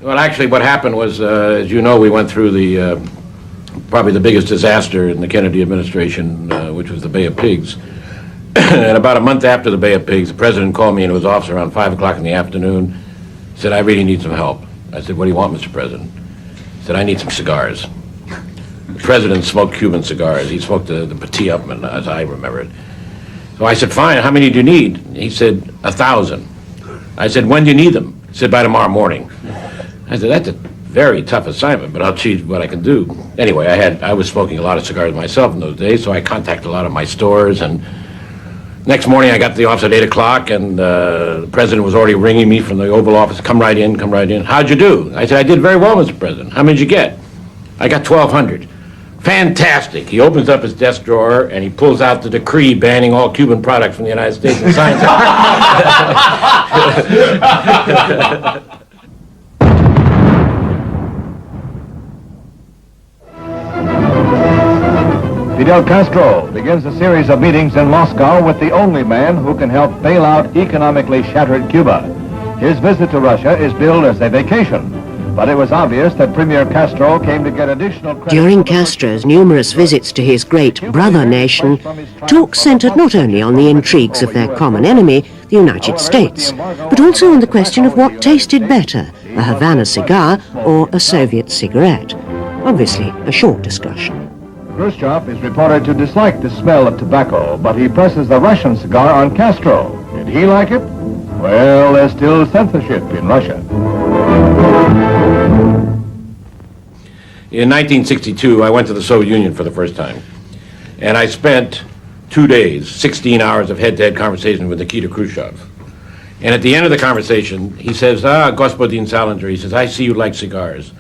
Well, actually, what happened was, as you know, we went through probably the biggest disaster in the Kennedy administration, which was the Bay of Pigs. And about a month after the Bay of Pigs, the president called me into his office around 5 o'clock in the afternoon. He said, I really need some help. I said, what do you want, Mr. President? He said, I need some cigars. The president smoked Cuban cigars. He smoked the Petit Upman, as I remember it. So I said, fine, how many do you need? He said, 1,000. I said, when do you need them? He said, by tomorrow morning. I said, that's a very tough assignment, but I'll see what I can do. Anyway, I was smoking a lot of cigars myself in those days, so I contacted a lot of my stores, and next morning I got to the office at 8 o'clock, and the president was already ringing me from the Oval Office, come right in, come right in. How'd you do? I said, I did very well, Mr. President. How many did you get? I got 1,200. Fantastic. He opens up his desk drawer, and he pulls out the decree banning all Cuban products from the United States and signs it. Fidel Castro begins a series of meetings in Moscow with the only man who can help bail out economically shattered Cuba. His visit to Russia is billed as a vacation, but it was obvious that Premier Castro came to get additional credit. During Castro's numerous visits to his great brother nation, talk centered not only on the intrigues of their common enemy, the United States, but also on the question of what tasted better, a Havana cigar or a Soviet cigarette. Obviously, a short discussion. Khrushchev is reported to dislike the smell of tobacco, but he presses the Russian cigar on Castro. Did he like it? Well, there's still censorship in Russia. In 1962, I went to the Soviet Union for the first time, and I spent 2 days, 16 hours of head-to-head conversation with Nikita Khrushchev. And at the end of the conversation, he says, Господин Salinger, he says, I see you like cigars.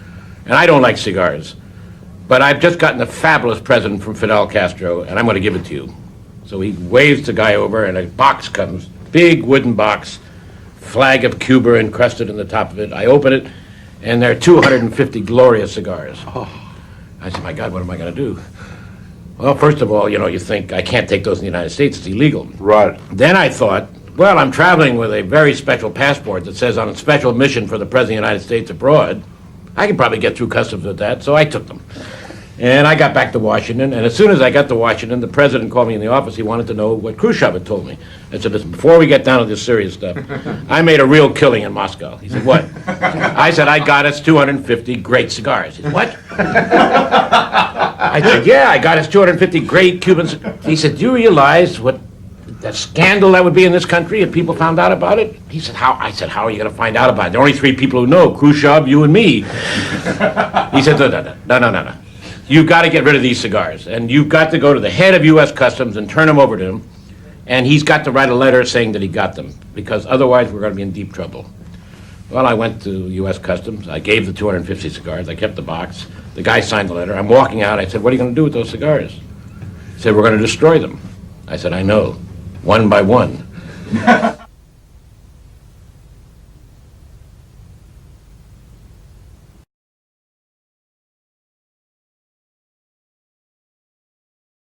And I don't like cigars. But I've just gotten a fabulous present from Fidel Castro, and I'm going to give it to you. So he waves the guy over, and a box comes, big wooden box, flag of Cuba encrusted in the top of it. I open it, and there are 250 glorious cigars. Oh. I said, my God, what am I going to do? Well, first of all, you think, I can't take those in the United States. It's illegal. Right. Then I thought, well, I'm traveling with a very special passport that says on a special mission for the President of the United States abroad. I could probably get through customs with that, so I took them. And I got back to Washington, and as soon as I got to Washington, the president called me in the office. He wanted to know what Khrushchev had told me. I said, listen, before we get down to this serious stuff, I made a real killing in Moscow. He said, what? I said, I got us 250 great cigars. He said, what? I said, yeah, I got us 250 great Cuban cigars. He said, do you realize what the scandal that would be in this country if people found out about it? He said, how? I said, how are you going to find out about it? There are only 3 people who know, Khrushchev, you, and me. He said, no. You've got to get rid of these cigars, and you've got to go to the head of U.S. Customs and turn them over to him, and he's got to write a letter saying that he got them, because otherwise we're going to be in deep trouble. Well, I went to U.S. Customs. I gave the 250 cigars. I kept the box. The guy signed the letter. I'm walking out. I said, what are you going to do with those cigars? He said, we're going to destroy them. I said, I know, one by one.